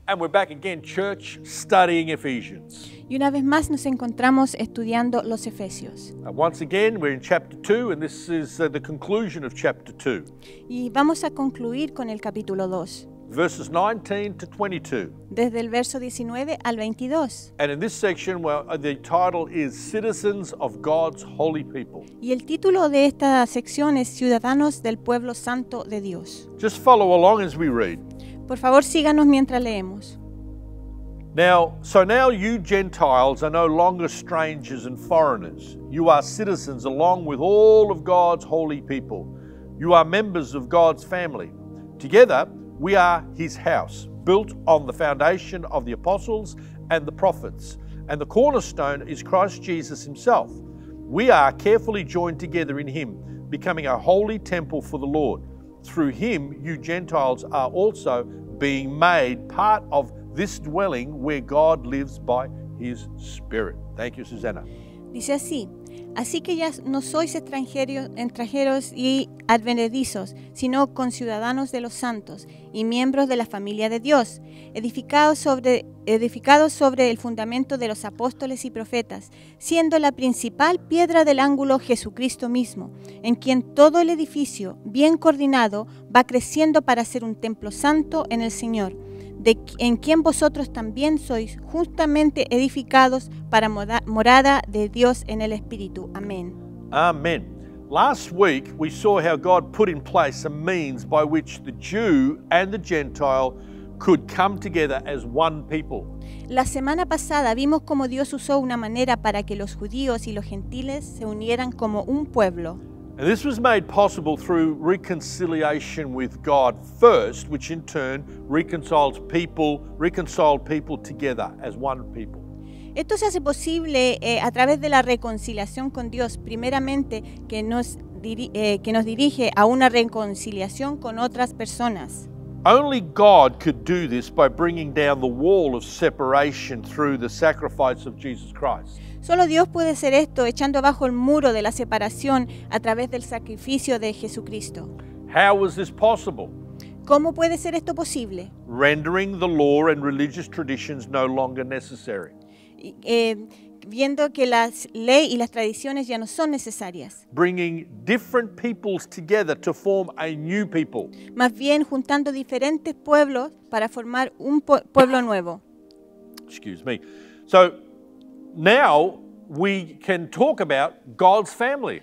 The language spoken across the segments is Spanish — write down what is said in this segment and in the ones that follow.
And we're back again, church, studying Ephesians. Y una vez más nos encontramos estudiando los Efesios. Once again, we're in chapter 2, and this is the conclusion of chapter 2. Y vamos a concluir con el capítulo 2, Verses 19 to 22. desde el verso 19 al 22. And in this section, well, the title is Citizens of God's Holy People. Y el título de esta sección es Ciudadanos del Pueblo Santo de Dios. Just follow along as we read. Por favor, síganos mientras leemos. Now you Gentiles are no longer strangers and foreigners. You are citizens along with all of God's holy people. You are members of God's family. Together, we are His house, built on the foundation of the apostles and the prophets. And the cornerstone is Christ Jesus Himself. We are carefully joined together in Him, becoming a holy temple for the Lord. Through Him, you Gentiles are also being made part of this dwelling where God lives by His Spirit. Thank you, Susanna. Dice así que ya no sois extranjeros y advenedizos, sino conciudadanos de los santos y miembros de la familia de Dios, edificados sobre el fundamento de los apóstoles y profetas, siendo la principal piedra del ángulo Jesucristo mismo, en quien todo el edificio, bien coordinado, va creciendo para ser un templo santo en el Señor, en quien vosotros también sois justamente edificados para morada de Dios en el Espíritu. Amén. Amen. Last week we saw how God put in place a means by which the Jew and the Gentile could come together as one people. La semana pasada vimos cómo Dios usó una manera para que los judíos y los gentiles se unieran como un pueblo. And this was made possible through reconciliation with God first, which in turn reconciled people together as one people. Esto se hace posible a través de la reconciliación con Dios, primeramente que nos dirige a una reconciliación con otras personas. Only God could do this by bringing down the wall of separation through the sacrifice of Jesus Christ. Solo Dios puede hacer esto echando abajo el muro de la separación a través del sacrificio de Jesucristo. How was this possible? ¿Cómo puede ser esto posible? Rendering the law and religious traditions no longer necessary. Viendo que la ley y las tradiciones ya no son necesarias. Bringing different peoples together to form a new people. Más bien juntando diferentes pueblos para formar un pueblo nuevo. Excuse me. So now we can talk about God's family.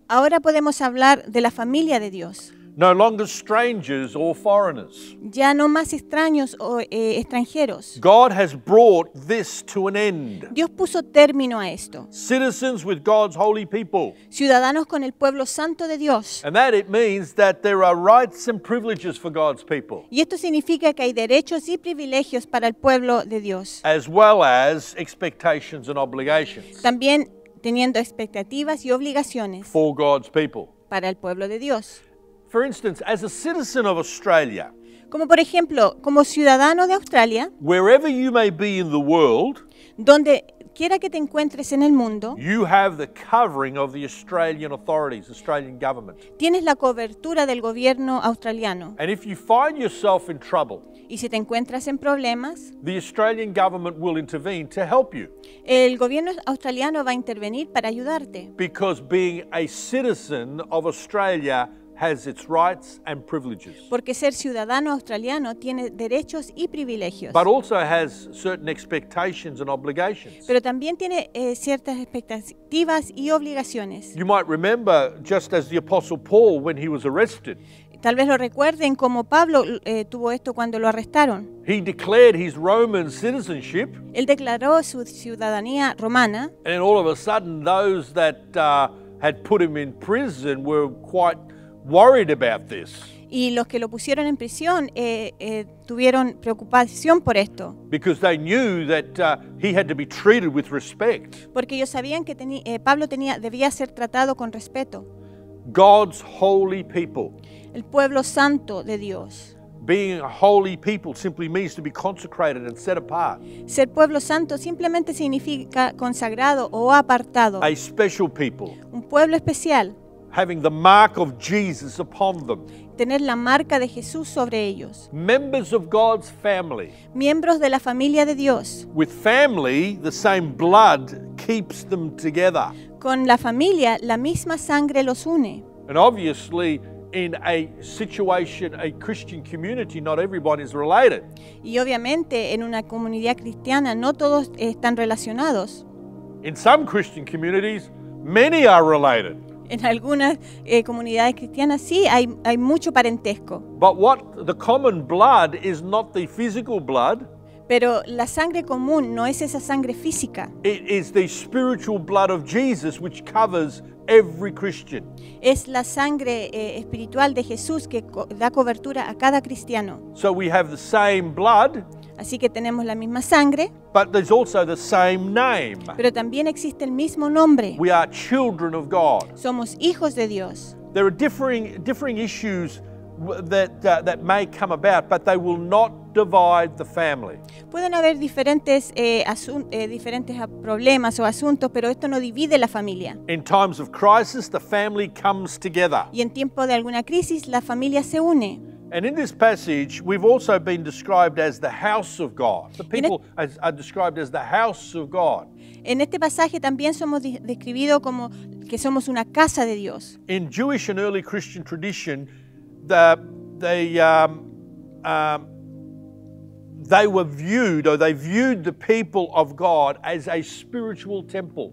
Ahora podemos hablar de la familia de Dios. No longer strangers or foreigners. Ya no más extraños o extranjeros. God has brought this to an end. Dios puso término a esto. Citizens with God's holy people. Ciudadanos con el pueblo santo de Dios. And that it means that there are rights and privileges for God's people. Y esto significa que hay derechos y privilegios para el pueblo de Dios. As well as expectations and obligations. También teniendo expectativas y obligaciones for God's people. Para el pueblo de Dios. For instance, as a citizen of Australia, como por ejemplo, como ciudadano de Australia, wherever you may be in the world, donde quiera que te encuentres en el mundo, you have the covering of the Australian authorities, Australian government. Tienes la cobertura del gobierno australiano. And if you find yourself in trouble, y si te encuentras en problemas, the Australian government will intervene to help you. El gobierno australiano va a intervenir para ayudarte. Because being a citizen of Australia has its rights and privileges. Porque ser ciudadano australiano tiene derechos y privilegios. But also has certain expectations and obligations. Pero también tiene ciertas expectativas y obligaciones. You might remember, just as the Apostle Paul when he was arrested. Tal vez lo recuerden como Pablo tuvo esto cuando lo arrestaron. He declared his Roman citizenship. Él declaró su ciudadanía romana. And all of a sudden those that had put him in prison were quite worried about this. Y los que lo pusieron en prisión tuvieron preocupación por esto. Because they knew that he had to be treated with respect. Porque ellos sabían que Pablo debía ser tratado con respeto. God's holy people. El pueblo santo de Dios. Being a holy people simply means to be consecrated and set apart. Ser pueblo santo simplemente significa consagrado o apartado. A special people. Un pueblo especial. Having the mark of Jesus upon them. tener la marca de Jesús sobre ellos. Members of God's family. Miembros de la familia de Dios. With family, the same blood keeps them together. Con la familia, la misma sangre los une. And obviously, in a situation, a Christian community, not everyone is related. Y obviamente en una comunidad cristiana no todos están relacionados. In some Christian communities, many are related. En algunas comunidades cristianas sí hay mucho parentesco. But what the common blood is not the physical blood. Pero la sangre común no es esa sangre física. It is the spiritual blood of Jesus which covers every Christian. Es la sangre espiritual de Jesús que da cobertura a cada cristiano. So we have the same blood. Así que tenemos la misma sangre. But there's also the same name. Pero también existe el mismo nombre. We are children of God. Somos hijos de Dios. There are differing issues that may come about, but they will not divide the family. Pueden haber diferentes problemas o asuntos, pero esto no divide la familia. In times of crisis, the family comes together. Y en tiempo de alguna crisis, la familia se une. And in this passage, we've also been described as the house of God. The people are described as the house of God. En este pasaje también somos describidos como que somos una casa de Dios. In Jewish and early Christian tradition, they viewed the people of God as a spiritual temple.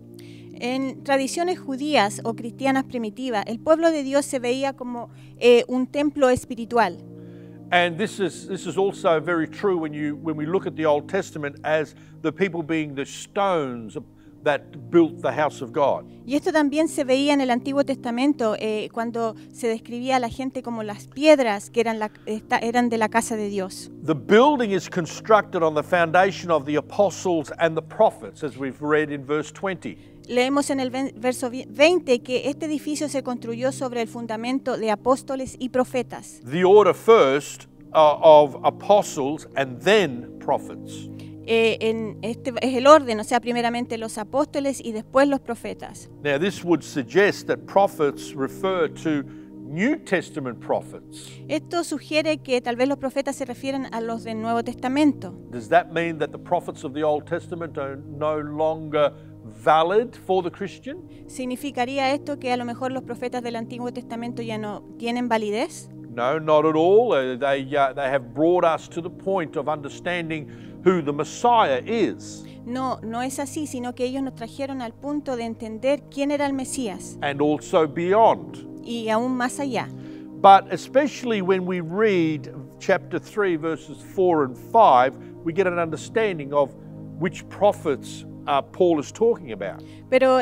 En tradiciones judías o cristianas primitivas, el pueblo de Dios se veía como un templo espiritual. And this is also very true when we look at the Old Testament as the people being the stones that built the house of God. Y esto también se veía en el Antiguo Testamento cuando se describía a la gente como las piedras que eran de la casa de Dios. The building is constructed on the foundation of the apostles and the prophets, as we've read in verse 20. Leemos en el verso 20 que este edificio se construyó sobre el fundamento de apóstoles y profetas. The order first of apostles and then prophets. Este es el orden, o sea, primeramente los apóstoles y después los profetas. Now this would suggest that prophets refer to New Testament prophets. Esto sugiere que tal vez los profetas se refieren a los del Nuevo Testamento. Does that mean that the prophets of the Old Testament are no longer valid for the Christian? ¿Significaría esto que a lo mejor los profetas del Antiguo Testamento ya no tienen validez? No, not at all. They have brought us to the point of understanding who the Messiah is. No, no es así, sino que ellos nos trajeron al punto de entender quién era el Mesías. And also beyond. Y aún más allá. But especially when we read chapter 3, verses 4 and 5, we get an understanding of which prophets Paul is talking about. Pero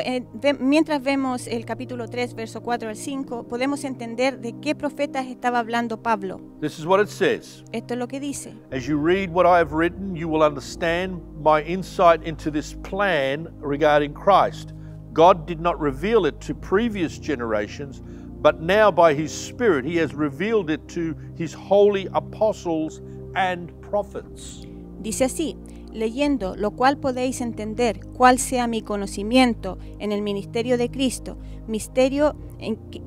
mientras vemos el capítulo 3, verso 4 al 5, podemos entender de qué profetas estaba hablando Pablo. This is what it says. Esto es lo que dice. As you read what I have written, you will understand my insight into this plan regarding Christ. God did not reveal it to previous generations, but now by His Spirit He has revealed it to His holy apostles and prophets. Dice así: leyendo, lo cual podéis entender cuál sea mi conocimiento en el ministerio de Cristo, misterio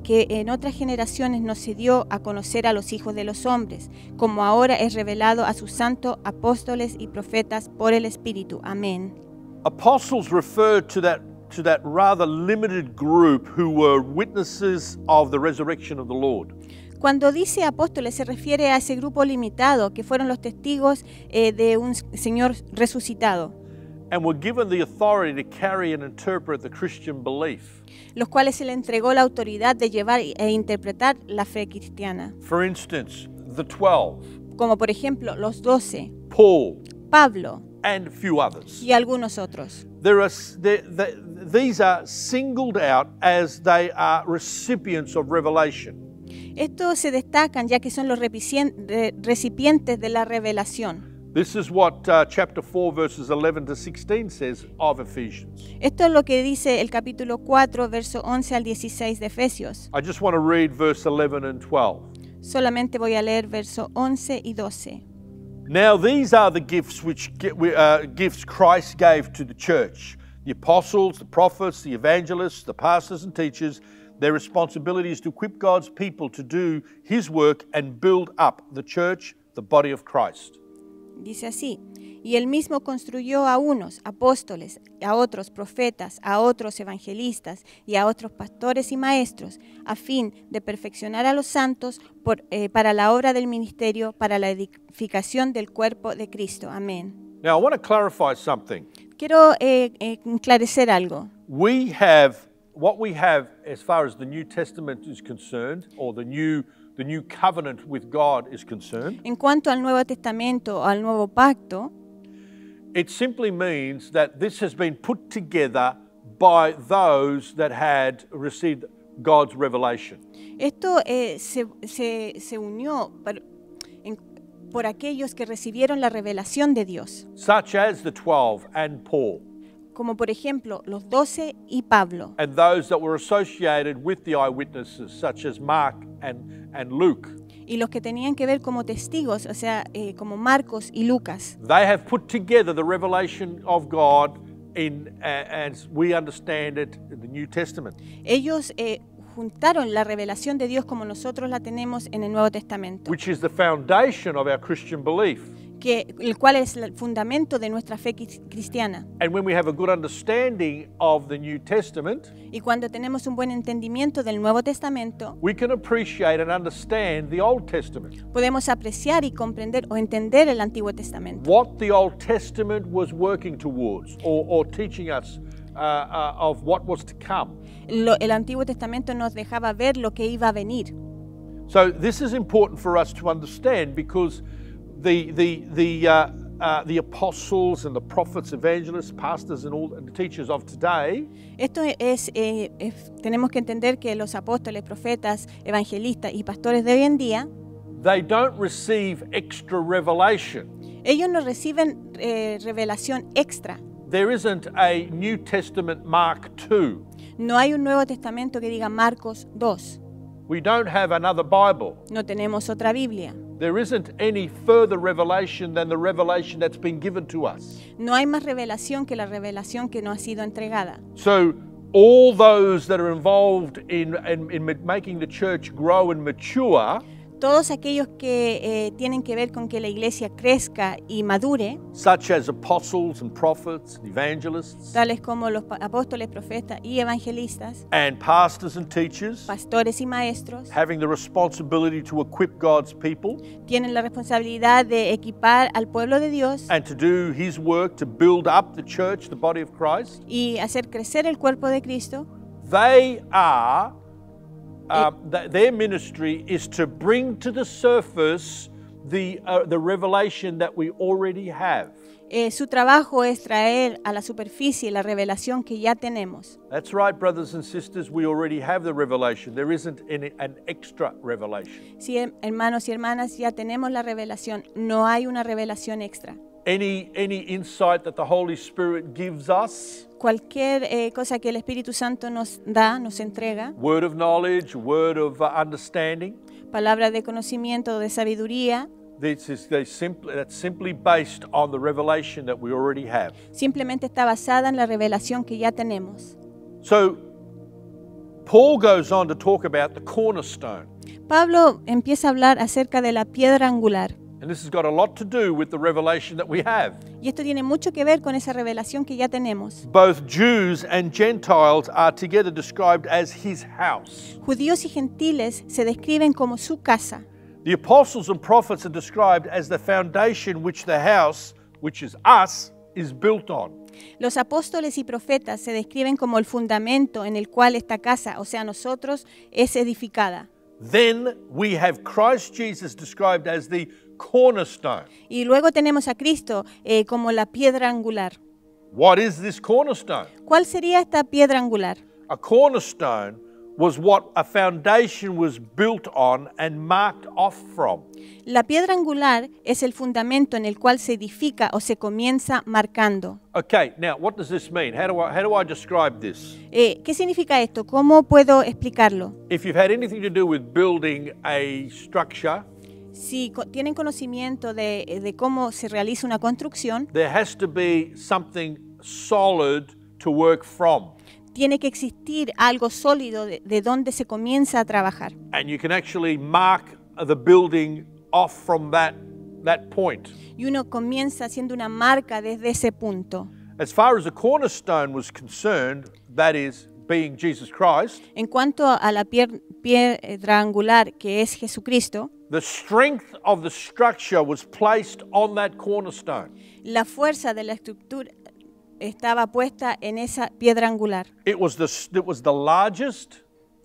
que en otras generaciones no se dio a conocer a los hijos de los hombres, como ahora es revelado a sus santos apóstoles y profetas por el Espíritu. Amén. Apostles refer to that rather limited group who were witnesses of the resurrection of the Lord. Cuando dice apóstoles se refiere a ese grupo limitado que fueron los testigos de un Señor resucitado. And were given the authority to carry and interpret the Christian belief. Los cuales se le entregó la autoridad de llevar e interpretar la fe cristiana. For instance, the 12. Como por ejemplo los 12. Paul. Pablo. And a few others. Y algunos otros. These are singled out as they are recipients of revelation. Estos se destacan ya que son los recipientes de la revelación. This is what chapter 4 verses 11 to 16 says of Ephesians. Esto es lo que dice el capítulo 4 verso 11 al 16 de Efesios. I just want to read verse 11 and 12. Solamente voy a leer verso 11 y 12. Now these are the gifts gifts Christ gave to the church: the apostles, the prophets, the evangelists, the pastors and teachers. Their responsibility is to equip God's people to do His work and build up the church, the body of Christ. Dice así, y él mismo construyó a unos apóstoles, a otros profetas, a otros evangelistas y a otros pastores y maestros, a fin de perfeccionar a los santos para la obra del ministerio, para la edificación del cuerpo de Cristo. Amén. Now, I want to clarify something. Quiero esclarecer algo. What we have as far as the New Testament is concerned, or the new covenant with God is concerned, En cuanto al Nuevo Testamento o al Nuevo Pacto, it simply means that this has been put together by those that had received God's revelation. esto se unió por aquellos que recibieron la revelación de Dios, Such as the 12 and Paul, como por ejemplo los 12 y Pablo, and those that were associated with the eyewitnesses, such as Mark and Luke. y los que tenían que ver como testigos, o sea, como Marcos y Lucas. They have put together the revelation of God as we understand it in the New Testament. Ellos juntaron la revelación de Dios como nosotros la tenemos en el Nuevo Testamento, Which is the foundation of our Christian belief. el cual es el fundamento de nuestra fe cristiana. And when we have a good understanding of the New Testament, Y cuando tenemos un buen entendimiento del Nuevo Testamento, we can appreciate and understand the Old Testament. podemos apreciar y comprender o entender el Antiguo Testamento. What the Old Testament was working towards or teaching us of what was to come. El Antiguo Testamento nos dejaba ver lo que iba a venir. So this is important for us to understand, because the apostles and the prophets, evangelists, pastors and the teachers of today, Esto tenemos que entender que los apóstoles, profetas, evangelistas y pastores de hoy en día, they don't receive extra revelation. ellos no reciben revelación extra. There isn't a New Testament Mark II. No hay un Nuevo Testamento que diga Marcos 2. We don't have another Bible. No tenemos otra Biblia. There isn't any further revelation than the revelation that's been given to us. No hay más revelación que la revelación que nos ha sido entregada. So all those that are involved in making the church grow and mature, Todos aquellos que tienen que ver con que la iglesia crezca y madure, such as apostles and prophets and evangelists tales como los apóstoles, profetas y evangelistas, and pastors and teachers, pastores y maestros, having the responsibility to equip God's people tienen la responsabilidad de equipar al pueblo de Dios and to do His work to build up the church, the body of Christ. y hacer crecer el cuerpo de Cristo. They are, their ministry is to bring to the surface the revelation that we already have. Su trabajo es traer a la superficie la revelación que ya tenemos. That's right, brothers and sisters, we already have the revelation. There isn't an extra revelation. Sí, hermanos y hermanas, ya tenemos la revelación, no hay una revelación extra. Any insight that the Holy Spirit gives us, Cualquier cosa que el Espíritu Santo nos da, nos entrega, word of knowledge, word of understanding, palabra de conocimiento, de sabiduría, that's simply based on the revelation that we already have. simplemente está basada en la revelación que ya tenemos. So, Paul goes on to talk about the cornerstone. Pablo empieza a hablar acerca de la piedra angular. And this has got a lot to do with the revelation that we have. Y esto tiene mucho que ver con esa revelación que ya tenemos. Both Jews and Gentiles are together described as his house. Judíos y gentiles se describen como su casa. The apostles and prophets are described as the foundation which the house, which is us, is built on. Los apóstoles y profetas se describen como el fundamento en el cual esta casa, o sea, nosotros, es edificada. Then we have Christ Jesus described as the cornerstone. Y luego tenemos a Cristo como la piedra angular. What is this cornerstone? ¿Cuál sería esta piedra angular? A cornerstone was what a foundation was built on and marked off from. La piedra angular es el fundamento en el cual se edifica o se comienza marcando. Okay, now what does this mean? How do I describe this? ¿Qué significa esto? ¿Cómo puedo explicarlo? If you've had anything to do with building a structure, Si tienen conocimiento de cómo se realiza una construcción, there has to be something solid to work from. tiene que existir algo sólido de donde se comienza a trabajar. And you can actually mark the building off from that point. Y uno comienza haciendo una marca desde ese punto. As far as the cornerstone was concerned, that is, being Jesus Christ, En cuanto a la piedra angular, que es Jesucristo, the strength of the structure was placed on that cornerstone. la fuerza de la estructura estaba puesta en esa piedra angular. It was the largest,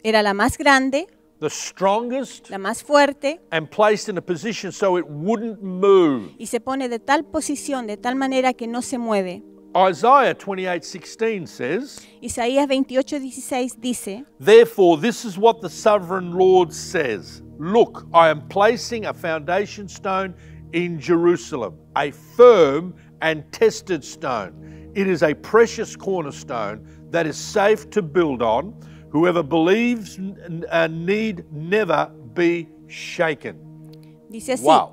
Era la más grande, the strongest, la más fuerte, and placed in a position so it wouldn't move. y se pone de tal posición, de tal manera que no se mueve. Isaiah 28:16 says, Isaías 28:16 dice, "Therefore this is what the sovereign Lord says, look, I am placing a foundation stone in Jerusalem, a firm and tested stone. It is a precious cornerstone that is safe to build on. Whoever believes need never be shaken." dice así. Wow.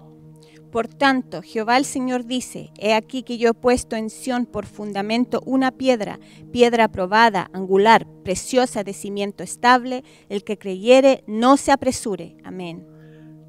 Por tanto, Jehová el Señor dice, he aquí que yo he puesto en Sión por fundamento una piedra, piedra probada, angular, preciosa, de cimiento estable. El que creyere no se apresure. Amén.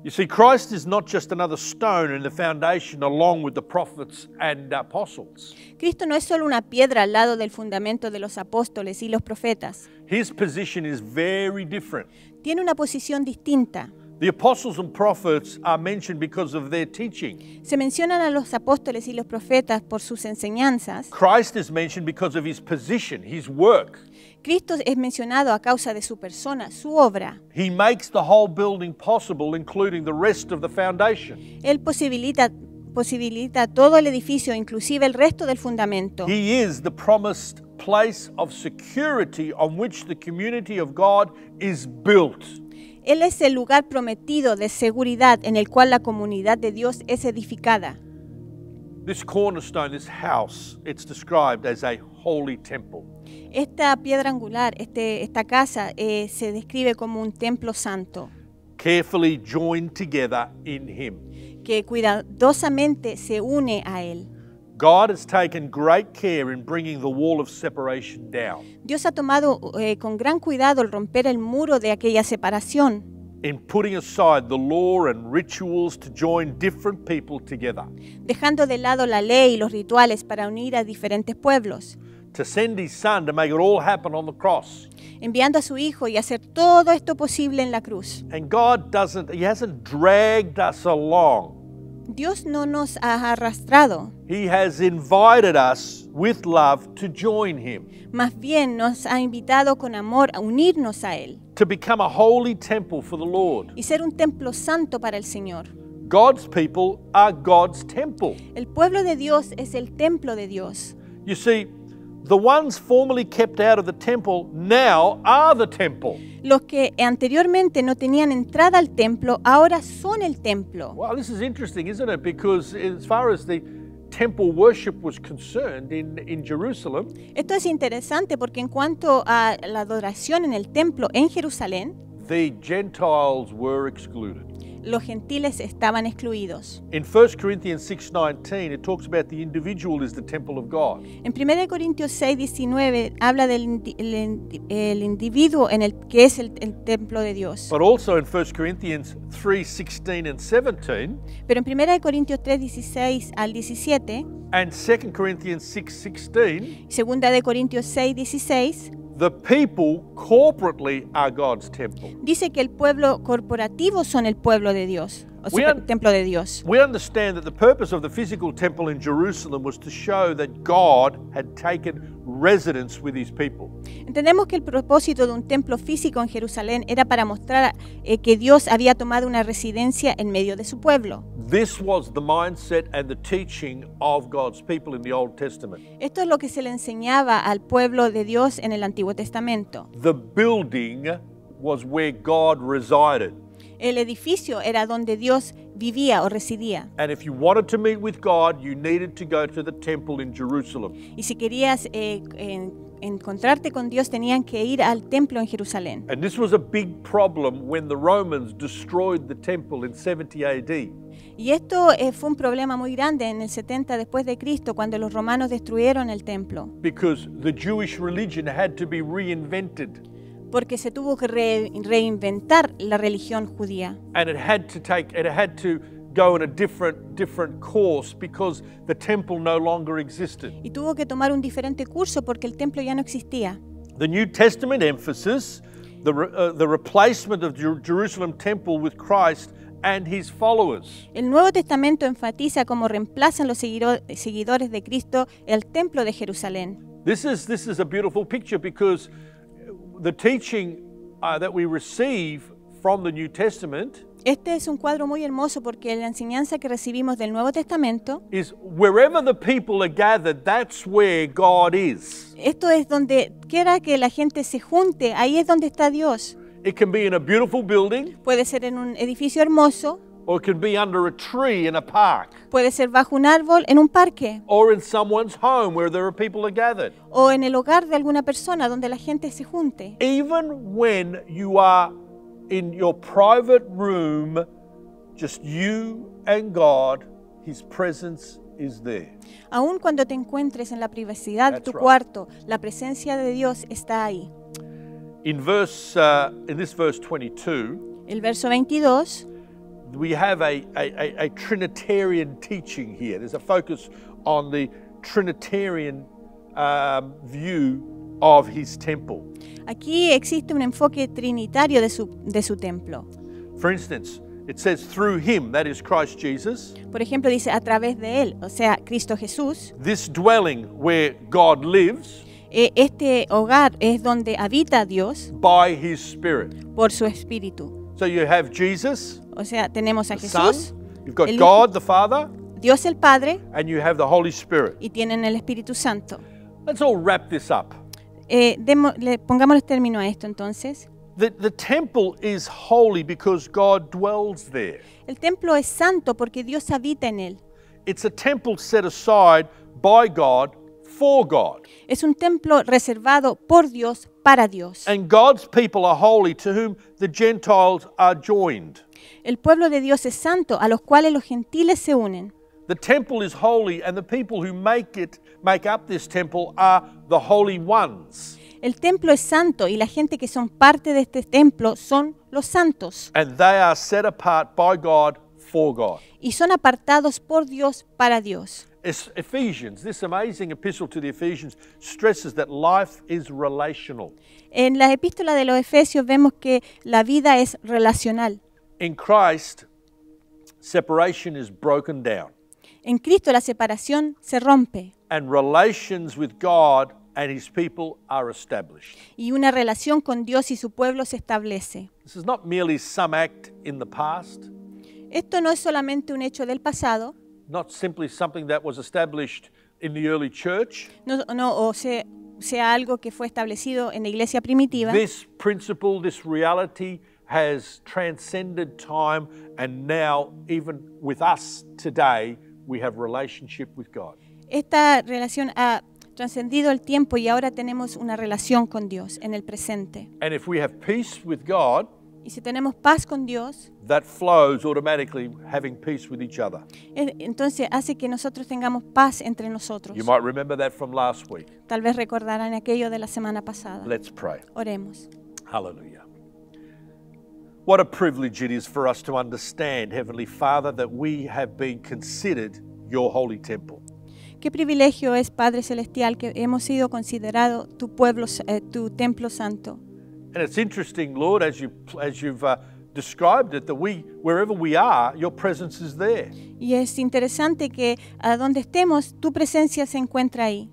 You see, Christ is not just another stone in the foundation along with the prophets and apostles. Cristo no es solo una piedra al lado del fundamento de los apóstoles y los profetas. His position is very different. Tiene una posición distinta. The apostles and prophets are mentioned because of their teaching. Se mencionan a los apóstoles y los profetas por sus enseñanzas. Christ is mentioned because of his position, his work. Cristo es mencionado a causa de su persona, su obra. He makes the whole building possible, including the rest of the foundation. Él posibilita todo el edificio, inclusive el resto del fundamento. He is the promised place of security on which the community of God is built. Él es el lugar prometido de seguridad en el cual la comunidad de Dios es edificada. This cornerstone, this house, it's described as a holy temple. Esta piedra angular, esta casa, se describe como un templo santo, Carefully joined together in him. que cuidadosamente se une a Él. God has taken great care in bringing the wall of separation down, Dios ha tomado con gran cuidado el romper el muro de aquella separación, in putting aside the law and rituals to join different people together, dejando de lado la ley y los rituales para unir a diferentes pueblos, to send his son to make it all happen on the cross. enviando a su Hijo y hacer todo esto posible en la cruz. And God he hasn't dragged us along. Dios no nos ha arrastrado, He has invited us with love to join him, más bien nos ha invitado con amor a unirnos a Él to become a holy temple for the Lord. y ser un templo santo para el Señor. God's people are God's temple. El pueblo de Dios es el templo de Dios. You see, the ones formerly kept out of the temple now are the temple. Los que anteriormente no tenían entrada al templo, ahora son el templo. Wow, this is interesting, isn't it? Because as far as the temple worship was concerned in Jerusalem, Esto es interesante porque en cuanto a la adoración en el templo en Jerusalén, the Gentiles were excluded. los gentiles estaban excluidos. In 1 Corinthians 6:19, it talks about the individual is the temple of God. En 1 Corintios 6:19 habla del el individuo en el que es el templo de Dios. But also in 1 Corinthians 3:16 and 17, Pero en 1 Corintios 3:16 al 17, and 2 Corinthians 6:16, 2 de Corintios 6:16, the people corporately are God's temple. dice que el pueblo corporativo son el pueblo de Dios, o sea, el templo de Dios. We understand that the purpose of the physical temple in Jerusalem was to show that God had taken residence with his people. Entendemos que el propósito de un templo físico en Jerusalén era para mostrar que Dios había tomado una residencia en medio de su pueblo. This was the mindset and the teaching of God's people in the Old Testament. Esto es lo que se le enseñaba al pueblo de Dios en el Antiguo Testamento. The building was where God resided. El edificio era donde Dios vivía o residía. And if you wanted to meet with God, you needed to go to the temple in Jerusalem. Y si querías encontrarte con Dios, tenían que ir al templo en Jerusalén. And this was a big problem when the Romans destroyed the temple in 70 AD. Y esto fue un problema muy grande en el 70 después de Cristo, cuando los romanos destruyeron el templo, because the Jewish religion had to be reinvented, porque se tuvo que reinventar la religión judía. and it had to go in a different course because the temple no longer existed. Y tuvo que tomar un diferente curso porque el templo ya no existía. The New Testament emphasis the replacement of Jerusalem temple with Christ and his followers. El Nuevo Testamento enfatiza cómo reemplazan los seguidores de Cristo el templo de Jerusalén. This is a beautiful picture because the teaching that we receive from the New Testament Este es un cuadro muy hermoso porque la enseñanza que recibimos del Nuevo Testamento, is wherever the people are gathered, that's where God is. esto es donde quiera que la gente se junte, ahí es donde está Dios. It can be in a beautiful building, Puede ser en un edificio hermoso, or it can be under a tree in a park, puede ser bajo un árbol en un parque, or in someone's home where there are people are gathered. o en el hogar de alguna persona donde la gente se junte. Even when you are in your private room, just you and God, His presence is there. Aun cuando te encuentres en la privacidad de tu That's right. cuarto, la presencia de Dios está ahí. In this verse 22, El verso 22, we have a Trinitarian teaching here. There's a focus on the Trinitarian view of His temple. aquí existe un enfoque trinitario de su templo. For instance, it says through Him, that is Christ Jesus, Por ejemplo, dice a través de Él, o sea, Cristo Jesús. this dwelling where God lives Este hogar es donde habita Dios by His Spirit. por su Espíritu. So you have Jesus, O sea, tenemos a the Son, Jesús, you've got el God the Father, Dios el Padre, and you have the Holy Spirit. y tienen el Espíritu Santo. Let's all wrap this up. Pongámosle término a esto entonces. The temple is holy because God dwells there. El templo es santo porque Dios habita en él. It's a temple set aside by God for God. Es un templo reservado por Dios para Dios. And God's people are holy to whom the Gentiles are joined. El pueblo de Dios es santo, a los cuales los gentiles se unen. The temple is holy, and the people who make up this temple are the holy ones. El templo es santo y la gente que son parte de este templo son los santos. And they are set apart by God for God. Y son apartados por Dios para Dios. Ephesians, this amazing epistle to the Ephesians, stresses that life is relational. En la epístola de los Efesios vemos que la vida es relacional. In Christ, separation is broken down, En Cristo la separación se rompe and relations with God and His people are established. y una relación con Dios y su pueblo se establece. This is not merely some act in the past, Esto no es solamente un hecho del pasado, not simply something that was established in the early church. sea algo que fue establecido en la iglesia primitiva. This principle, this reality has transcended time, and now, even with us today, we have relationship with God. Esta relación ha trascendido el tiempo y ahora tenemos una relación con Dios en el presente. And if we have peace with God, Y si tenemos paz con Dios, that flows automatically having peace with each other. entonces hace que nosotros tengamos paz entre nosotros. You might remember that from last week. Tal vez recordarán aquello de la semana pasada. Let's pray. Oremos. Hallelujah. What a privilege it is for us to understand, Heavenly Father, that we have been considered your holy temple. Qué privilegio es, Padre Celestial, que hemos sido considerados tu pueblo, tu templo santo. And it's interesting, Lord, as you've described it, that wherever we are, your presence is there. Y es interesante que a donde estemos, tu presencia se encuentra ahí.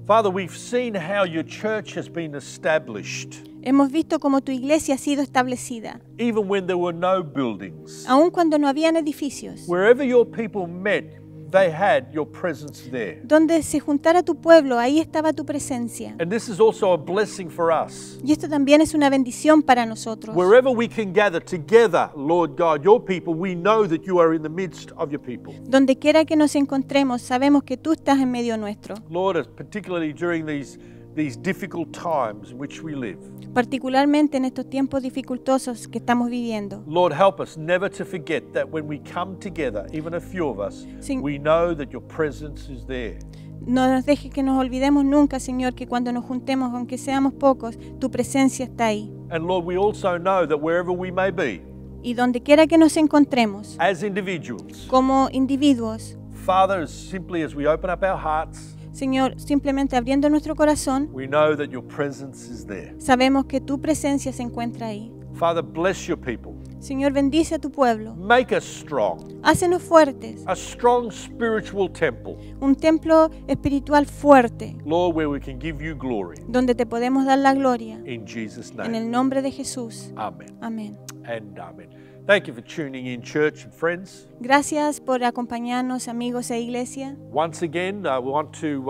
Father, we've seen how your church has been established, Hemos visto cómo tu iglesia ha sido establecida, even when there were no buildings. aun cuando no habían edificios. Wherever your people met, they had your presence there. Donde se juntara tu pueblo, ahí estaba tu presencia. And this is also a blessing for us. Y esto también es una bendición para nosotros. Wherever we can gather together, Lord God, your people, we know that you are in the midst of your people. Donde quiera que nos encontremos, sabemos que tú estás en medio nuestro. Lord, particularly during these these difficult times in which we live. particularmente en estos tiempos dificultosos que estamos viviendo. Lord, help us never to forget that when we come together, even a few of us, Sí. we know that your presence is there. No nos dejes que nos olvidemos nunca, Señor, que cuando nos juntemos, aunque seamos pocos, tu presencia está ahí. And Lord, we also know that wherever we may be, Y donde quiera que nos encontremos, as individuals, como individuos, Father, as simply as we open up our hearts, Señor, simplemente abriendo nuestro corazón, we know that your presence is there. sabemos que tu presencia se encuentra ahí. Father, bless your people. Señor, bendice a tu pueblo. Make us strong, Hácenos fuertes. a strong spiritual temple, Un templo espiritual fuerte, Lord, where we can give you glory. donde te podemos dar la gloria. In Jesus' En name, el nombre de Jesús. amen Amén. and amen. Thank you for tuning in, church and friends. Gracias por acompañarnos, amigos e iglesia. Once again, we want to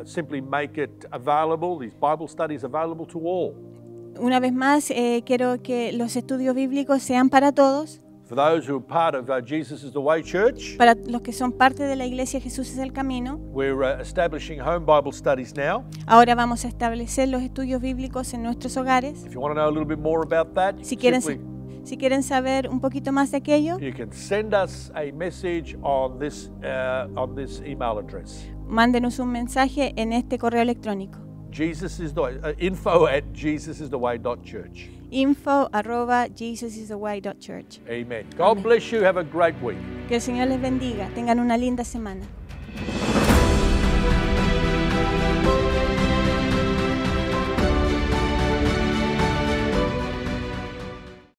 simply make it available, these Bible studies available to all. Una vez más, quiero que los estudios bíblicos sean para todos. For those who are part of Jesus is the Way Church, Para los que son parte de la iglesia Jesús es el camino. we're establishing home Bible studies now. Ahora vamos a establecer los estudios bíblicos en nuestros hogares. If you want to know a little bit more about that, Si quieren, simply, si quieren saber un poquito más de aquello, you can send us a message on this email address. mándenos un mensaje en este correo electrónico. info@jesusistheway.church. info@jesusistheway.church. Amen. God bless you. Have a great week. Que el Señor les bendiga. Tengan una linda semana.